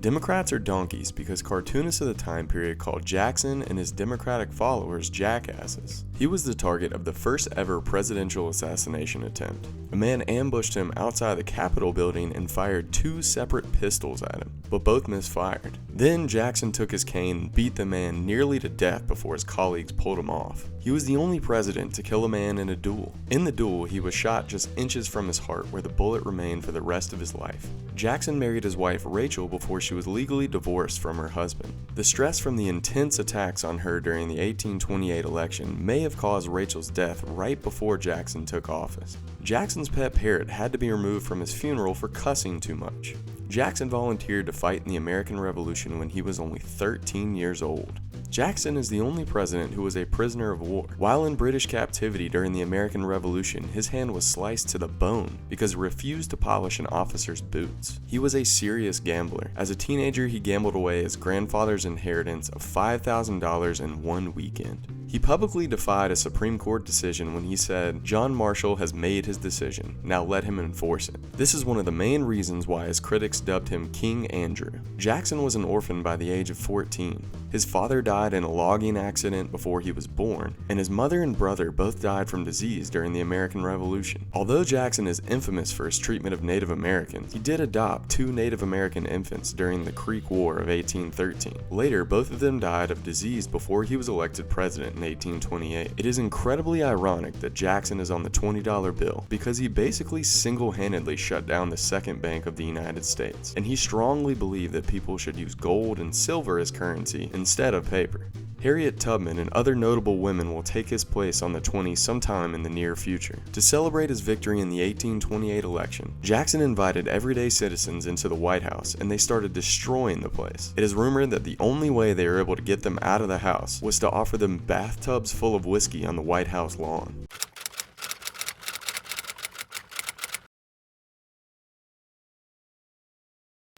Democrats are donkeys because cartoonists of the time period called Jackson and his Democratic followers jackasses. He was the target of the first ever presidential assassination attempt. A man ambushed him outside the Capitol building and fired 2 separate pistols at him, but both misfired. Then Jackson took his cane and beat the man nearly to death before his colleagues pulled him off. He was the only president to kill a man in a duel. In the duel, he was shot just inches from his heart where the bullet remained for the rest of his life. Jackson married his wife Rachel before she was legally divorced from her husband. The stress from the intense attacks on her during the 1828 election may have caused Rachel's death right before Jackson took office. Jackson's pet Parrot had to be removed from his funeral for cussing too much. Jackson volunteered to fight in the American Revolution when he was only 13 years old. Jackson is the only president who was a prisoner of war. While in British captivity during the American Revolution, his hand was sliced to the bone because he refused to polish an officer's boots. He was a serious gambler. As a teenager, he gambled away his grandfather's inheritance of $5,000 in one weekend. He publicly defied a Supreme Court decision when he said, "John Marshall has made his decision, now let him enforce it." This is one of the main reasons why his critics dubbed him King Andrew. Jackson was an orphan by the age of 14. His father died in a logging accident before he was born, and his mother and brother both died from disease during the American Revolution. Although Jackson is infamous for his treatment of Native Americans, he did adopt 2 Native American infants during the Creek War of 1813. Later, both of them died of disease before he was elected president in 1828. It is incredibly ironic that Jackson is on the $20 bill because he basically single-handedly shut down the second bank of the United States, and he strongly believed that people should use gold and silver as currency instead of paper. Harriet Tubman and other notable women will take his place on the 20 sometime in the near future. To celebrate his victory in the 1828 election, Jackson invited everyday citizens into the White House and they started destroying the place. It is rumored that the only way they were able to get them out of the house was to offer them bathtubs full of whiskey on the White House lawn.